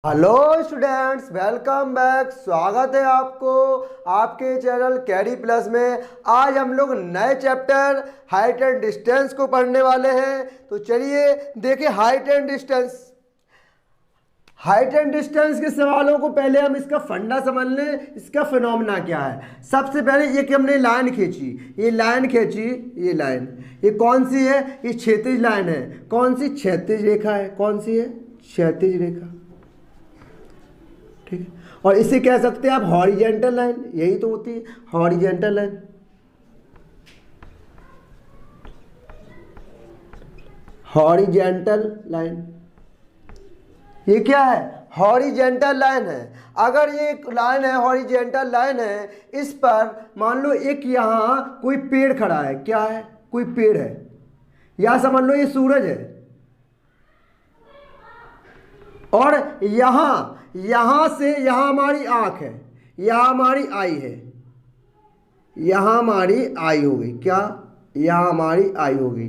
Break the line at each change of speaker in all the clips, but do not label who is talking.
Hello students, welcome back. स्वागत है आपको आपके चैनल कैरी प्लस में। आज हम लोग नए चैप्टर हाइट एंड डिस्टेंस को पढ़ने वाले हैं। तो चलिए देखिए height and distance. Height and distance के सवालों को पहले हम इसका फंडा समझ लें, इसका फिनोमेना क्या है। सबसे पहले ये कि हमने लाइन खींची, ये लाइन खींची, ये लाइन ये कौन सी है? ये क्षैतिज लाइन है। कौन सी? क्षैतिज रेखा है। कौन सी है? क्षैतिज रेखा। ठीक है। और इसे कह सकते हैं आप हॉरिजेंटल लाइन, यही तो होती है हॉरिजेंटल लाइन। हॉरिजेंटल लाइन ये क्या है? हॉरिजेंटल लाइन है। अगर ये एक लाइन है, हॉरिजेंटल लाइन है, इस पर मान लो एक यहाँ कोई पेड़ खड़ा है। क्या है? कोई पेड़ है। या समझ लो ये सूरज है। और यहां से यहां हमारी आंख है, यहां हमारी आई है, यहां हमारी आई हो गई। क्या? यहां हमारी आई हो गई,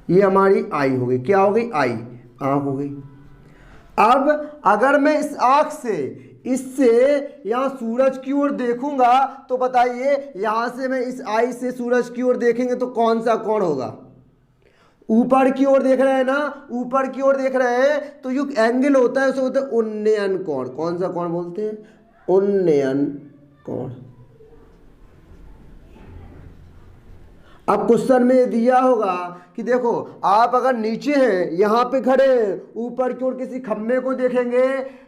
ये हमारी आई हो गई। क्या हो गई? आई, आंख हो गई। अब अगर मैं इस आंख से इससे यहां सूरज की ओर देखूंगा तो बताइए, यहां से मैं इस आई से सूरज की ओर देखेंगे तो कौन सा कोण होगा? ऊपर की ओर देख रहे हैं ना, ऊपर की ओर देख रहे हैं तो जो एंगल होता है उसे बोलते हैं उन्नयन कोण। कौन सा कोण बोलते हैं? उन्नयन कोण। अब क्वेश्चन में दिया होगा कि देखो आप अगर नीचे हैं, यहां पे खड़े हैं, ऊपर की ओर किसी खंभे को देखेंगे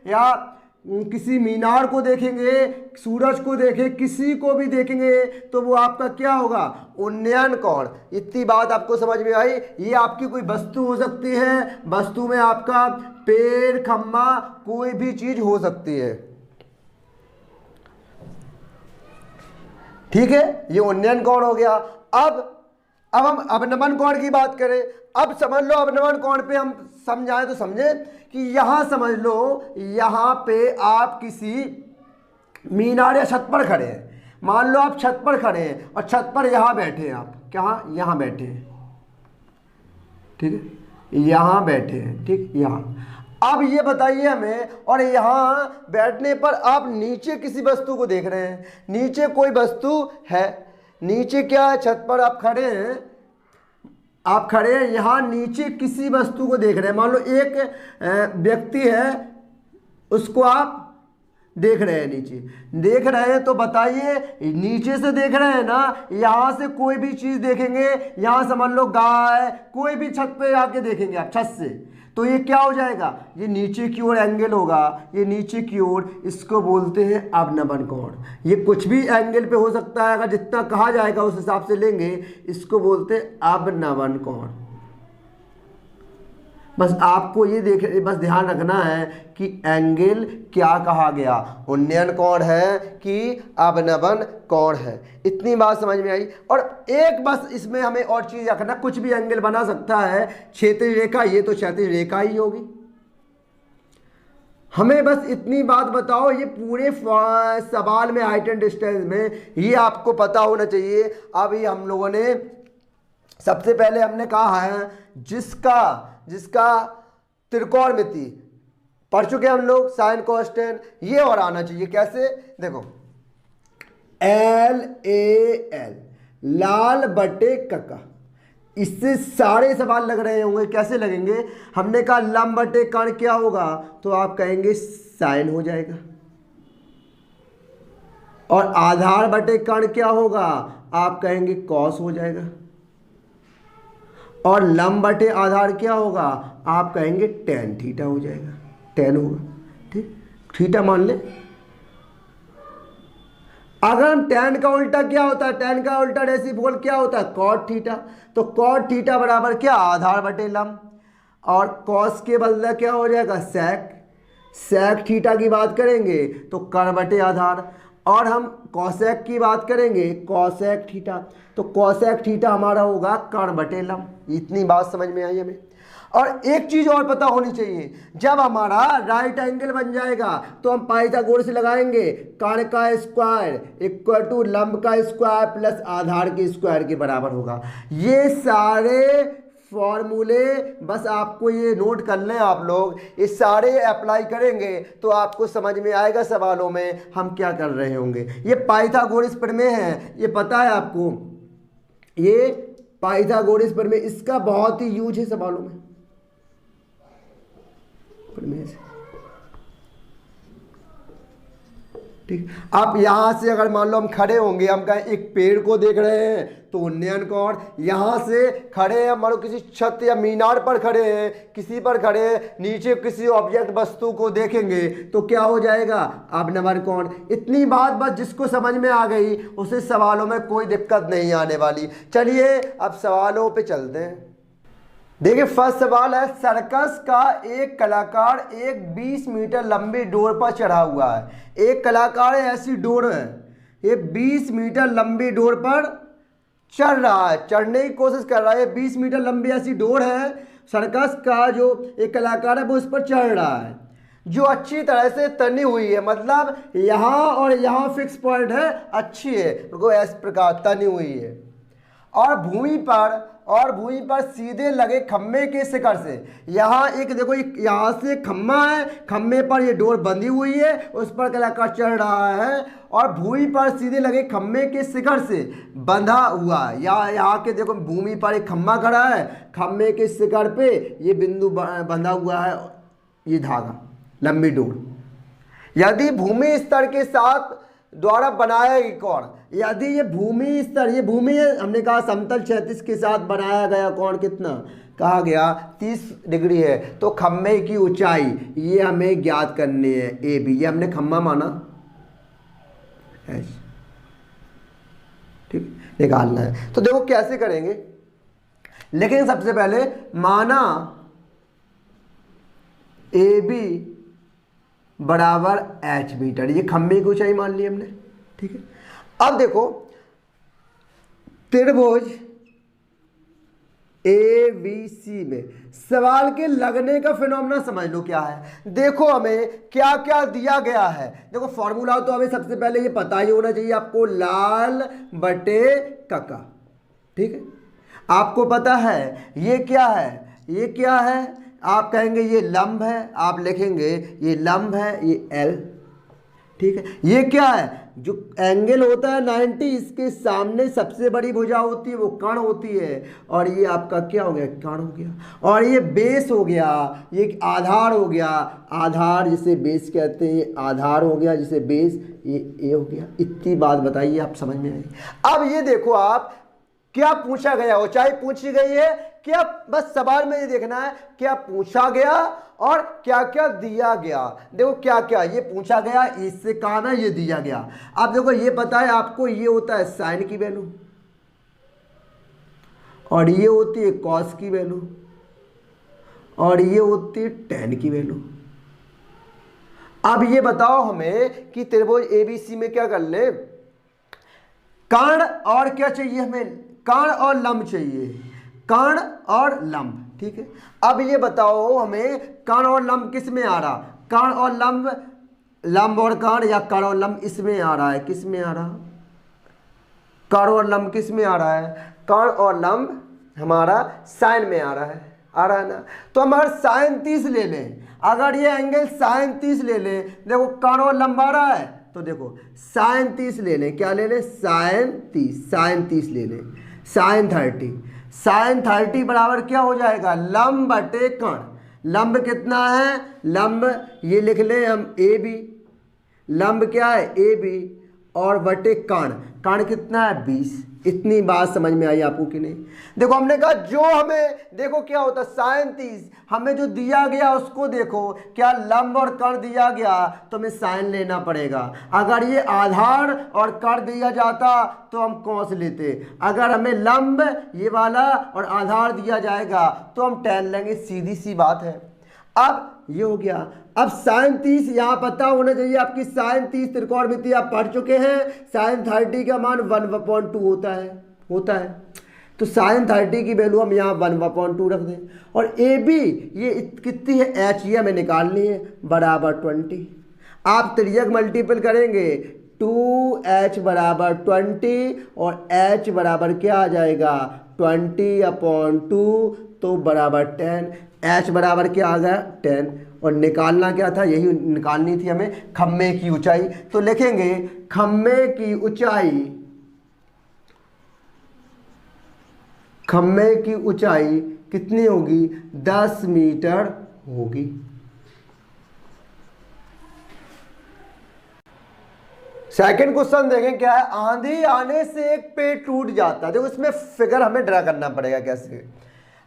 या किसी मीनार को देखेंगे, सूरज को देखें, किसी को भी देखेंगे तो वो आपका क्या होगा? उन्नयन कोण। इतनी बात आपको समझ में आई? ये आपकी कोई वस्तु हो सकती है, वस्तु में आपका पेड़, खंभा, कोई भी चीज हो सकती है। ठीक है, ये उन्नयन कोण हो गया। अब हम अवनमन कोण की बात करें। अब समझ लो अवनमन कोण पे हम समझाएं तो समझे कि यहां समझ लो, यहां पे आप किसी मीनार या छत पर खड़े हैं। मान लो आप छत पर खड़े हैं और छत पर यहां बैठे हैं। आप कहाँ? यहां बैठे हैं। ठीक है, यहां बैठे हैं। ठीक, यहां। अब ये बताइए हमें, और यहां बैठने पर आप नीचे किसी वस्तु को देख रहे हैं। नीचे कोई वस्तु है। नीचे क्या है? छत पर आप खड़े हैं, आप खड़े हैं, यहां नीचे किसी वस्तु को देख रहे हैं। मान लो एक व्यक्ति है, उसको आप देख रहे हैं, नीचे देख रहे हैं। तो बताइए, नीचे से देख रहे हैं ना, यहां से कोई भी चीज देखेंगे, यहां समझ लो गाय, कोई भी छत पे आके देखेंगे आप छत से, तो ये क्या हो जाएगा? ये नीचे की ओर एंगल होगा, ये नीचे की ओर, इसको बोलते हैं अवनमन कोण। ये कुछ भी एंगल पे हो सकता है, अगर जितना कहा जाएगा उस हिसाब से लेंगे, इसको बोलते हैं अवनमन कोण। बस आपको ये बस ध्यान रखना है कि एंगल क्या कहा गया, उन्नयन कोण है कि अवनमन कोण है। इतनी बात समझ में आई। और एक बस इसमें हमें और चीज रखना, कुछ भी एंगल बना सकता है। क्षैतिज रेखा, ये तो क्षैतिज रेखा ही होगी। हमें बस इतनी बात बताओ, ये पूरे सवाल में हाइट एंड डिस्टेंस में ये आपको पता होना चाहिए। अब ये हम लोगों ने सबसे पहले हमने कहा है जिसका त्रिकोणमिति पढ़ चुके हम लोग, साइन कोस टेन, ये और आना चाहिए। कैसे? देखो LAL, लाल बटे कका। इससे सारे सवाल लग रहे होंगे। कैसे लगेंगे? हमने कहा लंब बटे कर्ण क्या होगा, तो आप कहेंगे साइन हो जाएगा। और आधार बटे कर्ण क्या होगा, आप कहेंगे कॉस हो जाएगा। और लंब बटे आधार क्या होगा, आप कहेंगे टेन थीटा हो जाएगा, टेन होगा। ठीक, थीटा मान ले। अगर हम टेन का उल्टा क्या होता है, टेन का उल्टा रेसिप्रोकल क्या होता है, कॉट थीटा। तो कॉट थीटा बराबर क्या? आधार बटे लंब। और कॉस के बदला क्या हो जाएगा? सेक। सेक थीटा की बात करेंगे तो कर्ण बटे आधार। और हम कॉसेक की बात करेंगे, कॉसेक थीटा। तो कॉसेक थीटा हमारा होगा कर्ण बटे लंब। इतनी बात समझ में आई हमें। और एक चीज और पता होनी चाहिए, जब हमारा राइट एंगल बन जाएगा तो हम पाइथागोरस लगाएंगे। कर्ण का स्क्वायर इक्वल टू लंब का स्क्वायर प्लस आधार के स्क्वायर के बराबर होगा। ये सारे फॉर्मूले बस आपको ये नोट कर लें आप लोग, ये सारे अप्लाई करेंगे तो आपको समझ में आएगा सवालों में हम क्या कर रहे होंगे। ये पाइथागोरस प्रमेय है, ये पता है आपको, ये पाइथागोरस प्रमेय, इसका बहुत ही यूज है सवालों में प्रमेय से। ठीक, आप यहां से अगर मान लो हम खड़े होंगे, हम कहें एक पेड़ को देख रहे हैं तो उन्नयन कोण, यहां से खड़े हैं मान लो किसी छत या मीनार पर खड़े हैं, किसी पर खड़े हैं, नीचे किसी ऑब्जेक्ट वस्तु को देखेंगे तो क्या हो जाएगा, अवनमन कोण। इतनी बात बस जिसको समझ में आ गई उसे सवालों में कोई दिक्कत नहीं आने वाली। चलिए अब सवालों पे चलते हैं। देखिए फर्स्ट सवाल है, सर्कस का एक कलाकार एक 20 मीटर लंबी डोर पर चढ़ा हुआ है। एक कलाकार ऐसी डोर है, ये 20 मीटर लंबी डोर पर चढ़ रहा है, चढ़ने की कोशिश कर रहा है। 20 मीटर लंबी ऐसी डोर है, सर्कस का जो एक कलाकार है वो उस पर चढ़ रहा है, जो अच्छी तरह से तनी हुई है, मतलब यहाँ और यहाँ फिक्स पॉइंट है, अच्छी है, उनको इस प्रकार तनी हुई है। और भूमि पर सीधे लगे खम्भे के शिखर से, यहाँ एक देखो यहाँ से खम्भा है, खम्भे पर ये डोर बंधी हुई है, उस पर कलाकार चढ़ रहा है और भूमि पर सीधे लगे खम्भे के शिखर से बंधा हुआ है। यहाँ के देखो भूमि पर एक खम्भा खड़ा है, खम्भे के शिखर पे ये बिंदु बंधा हुआ है, ये धागा लंबी डोर। यदि भूमि स्तर के साथ द्वारा बनाया गया कोण, यदि ये भूमि स्तर, ये भूमि हमने कहा समतल क्षैतिज के साथ बनाया गया कोण कितना कहा गया 30 डिग्री है, तो खम्भे की ऊंचाई ये हमें ज्ञात करनी है, ए बी, ये हमने खम्भा माना एच, ठीक, निकालना है। तो देखो कैसे करेंगे, लेकिन सबसे पहले माना ए बी बराबर एच मीटर, ये खम्भे की ऊंचाई मान ली हमने, ठीक है। अब देखो त्रिभुज ए बी सी में सवाल के लगने का फिनोमेना समझ लो क्या है। देखो हमें क्या क्या दिया गया है, देखो फॉर्मूला तो हमें सबसे पहले ये पता ही होना चाहिए आपको, लाल बटे कका, ठीक है। आपको पता है ये क्या है, ये क्या है, आप कहेंगे ये लंब है, आप लिखेंगे ये लंब है, ये एल, ठीक है। ये क्या है, जो एंगल होता है 90, इसके सामने सबसे बड़ी भुजा होती है वो कर्ण होती है, और ये आपका क्या हो गया, कर्ण हो गया, और ये बेस हो गया, ये आधार हो गया, आधार जिसे बेस कहते हैं, आधार हो गया जिसे बेस, ये ए हो गया। इतनी बात बताइए, आप समझ में आएगी। अब ये देखो आप क्या पूछा गया, ऊंचाई पूछी गई है, क्या बस सवाल में ये देखना है क्या पूछा गया और क्या क्या दिया गया। देखो क्या क्या ये पूछा गया, इससे काम है, ये दिया गया। अब देखो ये पता है आपको, ये होता है साइन की वैल्यू और ये होती है कॉस की वैल्यू और ये होती है टेन की वैल्यू। अब ये बताओ हमें कि त्रिभुज एबीसी में क्या कर ले, कर्ण और क्या चाहिए हमें, कर्ण और लंब चाहिए, कर्ण और लंब, ठीक है। अब ये बताओ हमें कर्ण और लंब किस में आ रहा, कर्ण और लंब, लंब और कर्ण या कर्ण और लंब इसमें आ रहा है, किस में आ रहा, कर्ण और लंब किस में आ रहा है, कर्ण और लंब हमारा साइन में आ रहा है ना। तो हम अगर साइन 30 ले लें, अगर ये एंगल साइन 30 ले लें, देखो कर्ण और लंब आ रहा है तो देखो साइन 30 ले लें, क्या ले लें, साइन 30 ले लें, साइन 30, साइन 30 बराबर क्या हो जाएगा, लंब बटे कर्ण। लंब कितना है, लंब ये लिख लें हम ए बी, लंब क्या है ए बी, और बटे कर्ण, कर्ण कितना है 20। इतनी बात समझ में आई आपको कि नहीं। देखो हमने कहा जो हमें, देखो क्या होता है साइन 30, हमें जो दिया गया उसको देखो, क्या लंब और कर्ण दिया गया तो हमें साइन लेना पड़ेगा। अगर ये आधार और कर्ण दिया जाता तो हम कॉस लेते, अगर हमें लंब ये वाला और आधार दिया जाएगा तो हम टेन लेंगे, सीधी सी बात है। अब ये हो गया। अब साइन 30 यहाँ पता होना चाहिए आपकी, साइन 30 त्रिकोणमिति आप पढ़ चुके हैं, साइन 30 का मान 1/2 होता है। तो साइन 30 की वैल्यू हम यहाँ 1/2 रख दें, और ए बी ये कितनी है, एच ये हमें निकालनी है, बराबर 20। आप त्रिज्यक मल्टीपल करेंगे 2h बराबर 20 और h बराबर क्या आ जाएगा 20/2 तो बराबर 10। h बराबर क्या आ गया 10। और निकालना क्या था, यही निकालनी थी हमें खम्भे की ऊंचाई। तो लिखेंगे खम्भे की ऊंचाई कितनी होगी, 10 मीटर होगी। सेकंड क्वेश्चन देखें क्या है, आंधी आने से एक पेड़ टूट जाता है। देखो इसमें फिगर हमें ड्रा करना पड़ेगा कैसे।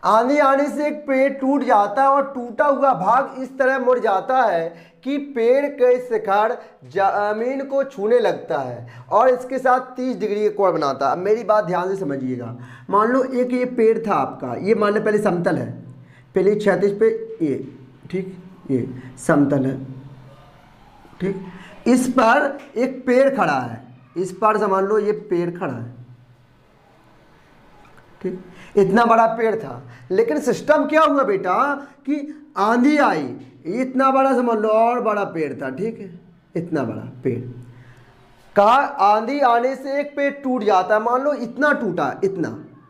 आंधी आने से एक पेड़ टूट जाता है और टूटा हुआ भाग इस तरह मुड़ जाता है कि पेड़ के शिखर जमीन को छूने लगता है और इसके साथ 30 डिग्री का कोण बनाता है। अब मेरी बात ध्यान से समझिएगा। मान लो एक ये पेड़ था आपका, ये मान लो पहले समतल है, पहले क्षैतिज पे ये, ठीक, ये समतल है, ठीक। इस पर एक पेड़ खड़ा है, इस पर समझ लो ये पेड़ खड़ा है, ठीक। इतना बड़ा पेड़ था, लेकिन सिस्टम क्या हुआ बेटा कि आंधी आई, इतना बड़ा समझ लो और बड़ा पेड़ था, ठीक है, इतना बड़ा पेड़। कहा आंधी आने से एक पेड़ टूट जाता है, मान लो इतना टूटा,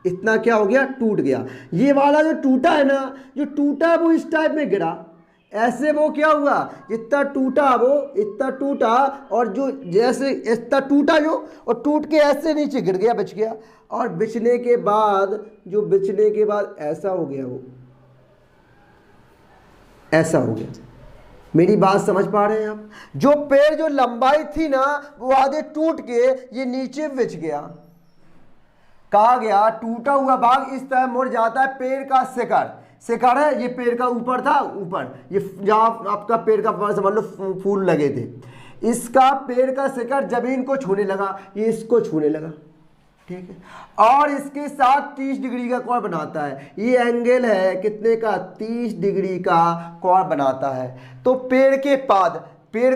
इतना क्या हो गया, टूट गया। ये वाला जो टूटा है ना, जो टूटा है वो इस टाइप में गिरा, ऐसे वो क्या हुआ, इतना टूटा, वो इतना टूटा और जो जैसे इतना टूटा जो, और टूट के ऐसे नीचे गिर गया, बच गया। और बिछने के बाद ऐसा हो गया, वो ऐसा हो गया। मेरी बात समझ पा रहे हैं आप? जो पेड़ जो लंबाई थी ना वो आधे टूट के ये नीचे बिछ गया। कहा गया टूटा हुआ भाग इस तरह मुड़ जाता है, पेड़ का शिखर है, ये पेड़ का ऊपर था, ऊपर ये जहाँ आपका पेड़ का समझ लो फूल लगे थे, इसका पेड़ का शिखर जमीन को छूने लगा, ये इसको छूने लगा, ठीक है। और इसके साथ 30 डिग्री का कोण बनाता है। ये एंगल है कितने का, 30 डिग्री का कोण बनाता है। तो पेड़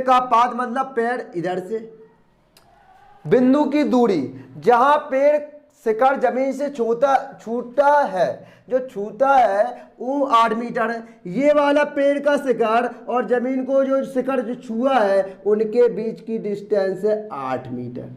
का पाद मतलब पेड़ इधर से, बिंदु की दूरी जहां पेड़ शिखर जमीन से छूटा है, जो छूता है वो 8 मीटर है। ये वाला पेड़ का शिखर और जमीन को जो शिखर जो छुआ है उनके बीच की डिस्टेंस है 8 मीटर।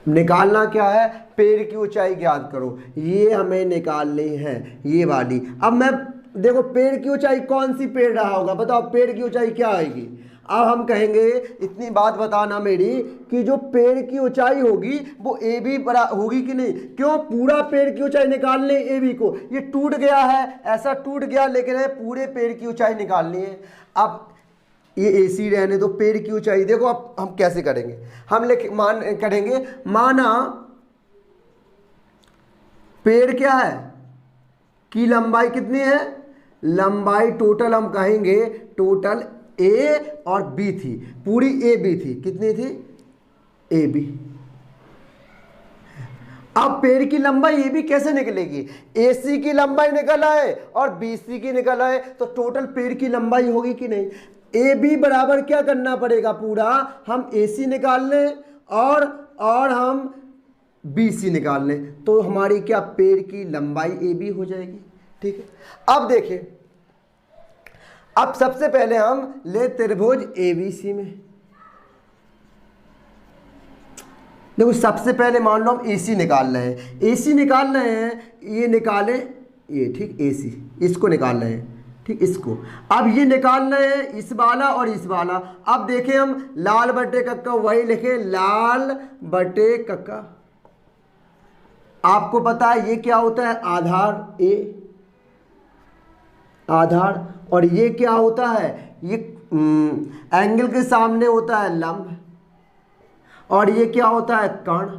निकालना क्या है, पेड़ की ऊंचाई ज्ञात करो, ये हमें निकालनी है, ये वाली। अब मैं देखो पेड़ की ऊंचाई कौन सी पेड़ रहा होगा, बताओ पेड़ की ऊंचाई क्या आएगी। अब हम कहेंगे इतनी बात बताना मेरी कि जो पेड़ की ऊंचाई होगी वो ए बी बड़ा होगी कि नहीं, क्यों, पूरा पेड़ की ऊंचाई निकालनी है ए बी को। ये टूट गया है, ऐसा टूट गया, लेकिन है पूरे पेड़ की ऊंचाई निकालनी है। अब ये ए सी रहने दो, पेड़ की ऊंचाई देखो। अब हम कैसे करेंगे, हम करेंगे माना पेड़ क्या है की लंबाई कितनी है, लंबाई टोटल हम कहेंगे टोटल ए और बी थी, पूरी ए बी थी, कितनी थी, ए बी। अब पेड़ की लंबाई ए बी कैसे निकलेगी, ए सी की लंबाई निकल आए और बी सी की निकल आए, तो टोटल पेड़ की लंबाई होगी कि नहीं। ए बी बराबर क्या करना पड़ेगा, पूरा हम ए सी निकाल लें और हम बी सी निकाल लें, तो हमारी क्या पेड़ की लंबाई ए बी हो जाएगी, ठीक है। अब देखिए, अब सबसे पहले हम ले त्रिभुज एबीसी में, देखो सबसे पहले मान लो हम एसी निकाल रहे हैं, एसी निकाल रहे हैं, ये निकाले ये, ठीक, एसी इसको निकाल रहे हैं, ठीक, इसको। अब ये निकाल रहे हैं इस वाला और इस वाला। अब देखें हम लाल बटे कक्का, वही लिखे लाल बटे कक्का। आपको पता है ये क्या होता है, आधार ए, आधार, और ये क्या होता है, ये एंगल के सामने होता है लंब, और ये क्या होता है कर्ण।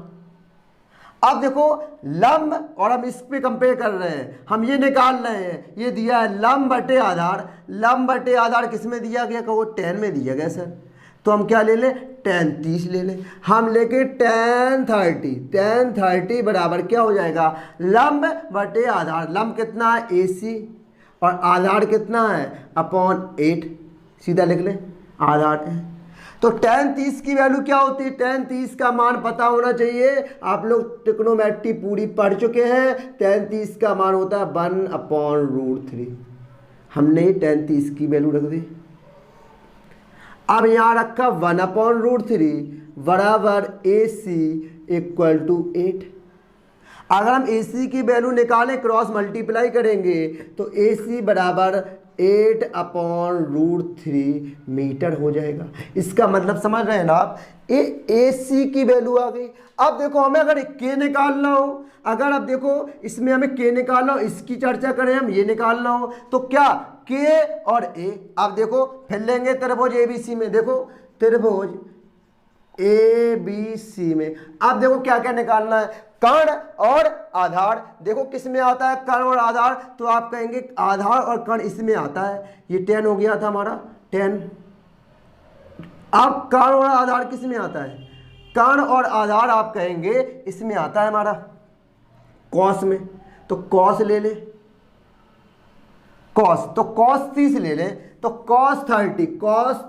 अब देखो लंब, और हम इस पे कंपेयर कर रहे हैं, हम ये निकाल रहे हैं, ये दिया है लंब बटे आधार। लंब बटे आधार किस में दिया गया, कहो 10 में दिया गया सर, तो हम क्या ले लें, tan 30 ले लें। हम लेके tan 30 बराबर क्या हो जाएगा, लंब बटे आधार। लंब कितना है AC और आधार कितना है अपॉन 8, सीधा लिख लें आधार है। तो tan 30 की वैल्यू क्या होती है, tan 30 का मान पता होना चाहिए, आप लोग ट्रिग्नोमेट्री पूरी पढ़ चुके हैं। tan 30 का मान होता है 1/√3, हमने tan 30 की वैल्यू रख दी। अब यहाँ रखा 1/√3 बराबर AC = 8। अगर हम ए सी की वैल्यू निकालें क्रॉस मल्टीप्लाई करेंगे तो ए सी बराबर 8/√3 मीटर हो जाएगा। इसका मतलब समझ रहे हैं ना आप, ए सी की वैल्यू आ गई। अब देखो हमें अगर के निकालना हो, अगर अब देखो इसमें हमें के निकालना हो, इसकी चर्चा करें हम, ये निकालना हो तो क्या के और ए। अब देखो फिर लेंगे त्रिभुज ए बी सी में, देखो त्रिभुज ए बी सी में। अब देखो क्या क्या निकालना है, कर्ण और आधार। देखो किस में आता है कर्ण और आधार, तो आप कहेंगे आधार और कर्ण इसमें आता है। ये 10 हो गया था हमारा 10। अब कर्ण और आधार किस में आता है, कर्ण और आधार आप कहेंगे इसमें आता है हमारा कॉस में। तो कॉस ले ले, कॉस तो कॉस 30 ले ले, तो कॉस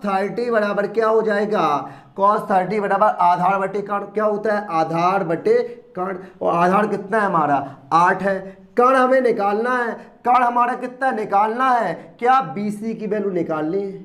30 बराबर क्या हो जाएगा, कॉस 30 बराबर आधार बटे कर्ण। क्या होता है, आधार बटे कर्ण। और आधार कितना है हमारा 8 है। कर्ण हमें निकालना है, कर्ण हमारा कितना निकालना है, क्या BC की वैल्यू निकालनी है।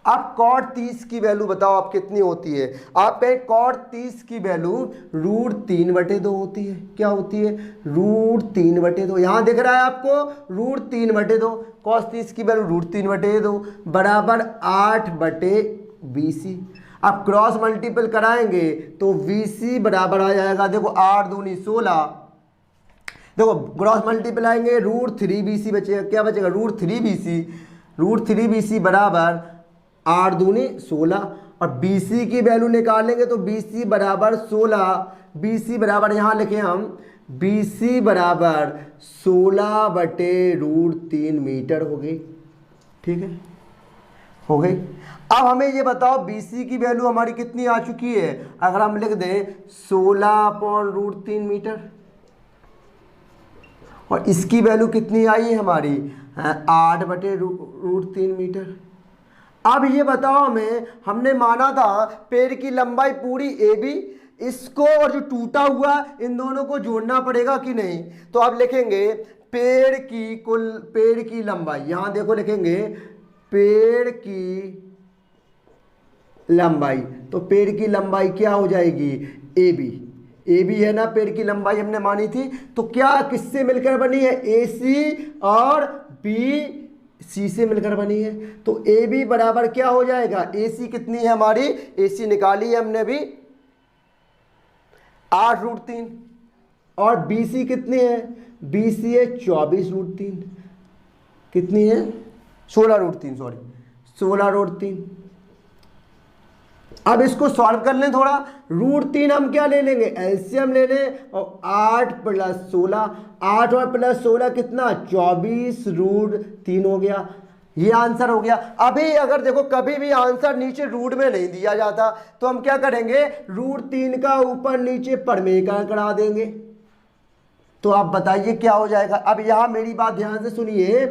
अब कॉट 30 की वैल्यू बताओ आप कितनी होती है। आप कहें कॉट 30 की वैल्यू √3/2 होती है। क्या होती है, √3/2। यहाँ दिख रहा है आपको √3/2। कॉस 30 की वैल्यू √3/2 बराबर 8/BC। अब क्रॉस मल्टीपल कराएंगे तो BC बराबर आ जाएगा, देखो 8 दूनी 16। देखो क्रॉस मल्टीपल आएंगे √3BC बचेगा। क्या बचेगा, √3BC बराबर 8 दूनी 16। और BC की वैल्यू निकालेंगे तो BC बराबर 16। BC बराबर यहाँ लिखें हम, BC बराबर 16/√3 मीटर हो गई। ठीक है, हो गई। अब हमें ये बताओ BC की वैल्यू हमारी कितनी आ चुकी है। अगर हम लिख दें 16/√3 मीटर, और इसकी वैल्यू कितनी आई है हमारी 8/√3 मीटर। अब ये बताओ हमें, हमने माना था पेड़ की लंबाई पूरी AB, इसको और जो टूटा हुआ इन दोनों को जोड़ना पड़ेगा कि नहीं। तो अब लिखेंगे पेड़ की लंबाई, यहां देखो लिखेंगे पेड़ की लंबाई। तो पेड़ की लंबाई क्या हो जाएगी, AB है ना, पेड़ की लंबाई हमने मानी थी। तो क्या किससे मिलकर बनी है, AC और BC से मिलकर बनी है। तो AB बराबर क्या हो जाएगा, AC कितनी है हमारी, AC निकाली है हमने अभी 8√3। और BC कितनी है, BC है 24√3। कितनी है, 16√3, सॉरी 16√3। अब इसको सॉल्व कर लें थोड़ा। √3 हम क्या ले लेंगे, एलसीएम ले लें। और 8 + 16, 8 और +16 कितना 24√3 हो गया। ये आंसर हो गया। अभी अगर देखो कभी भी आंसर नीचे रूट में नहीं दिया जाता तो हम क्या करेंगे, √3 का ऊपर नीचे परमेयकरण करा देंगे। तो आप बताइए क्या हो जाएगा। अब यहां मेरी बात ध्यान से सुनिए,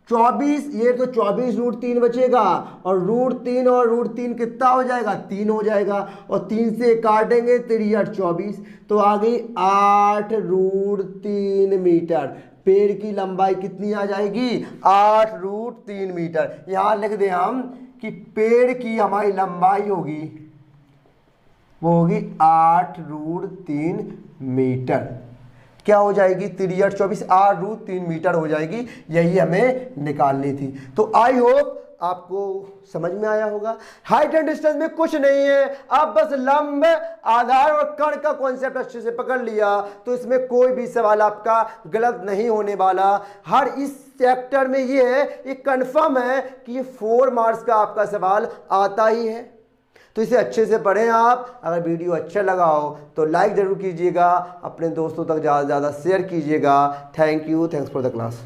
24, ये तो 24√3 बचेगा, और √3 और √3 कितना हो जाएगा, 3 हो जाएगा। और 3 से काटेंगे 3 × 24, तो आ गई 8√3 मीटर। पेड़ की लंबाई कितनी आ जाएगी, 8√3 मीटर। यहाँ लिख दें हम कि पेड़ की हमारी लंबाई होगी, वो होगी 8√3 मीटर। क्या हो जाएगी, 3 × 24, 8√3 मीटर हो जाएगी। यही हमें निकालनी थी। तो आई होप आपको समझ में आया होगा। हाइट एंड डिस्टेंस में कुछ नहीं है, आप बस लंब, आधार और कर्ण का कॉन्सेप्ट अच्छे से पकड़ लिया तो इसमें कोई भी सवाल आपका गलत नहीं होने वाला। हर इस चैप्टर में ये है, ये कंफर्म है कि ये 4 मार्क्स का आपका सवाल आता ही है। तो इसे अच्छे से पढ़ें आप। अगर वीडियो अच्छा लगा हो तो लाइक ज़रूर कीजिएगा, अपने दोस्तों तक ज़्यादा से ज़्यादा शेयर कीजिएगा। Thank you, thanks for the class.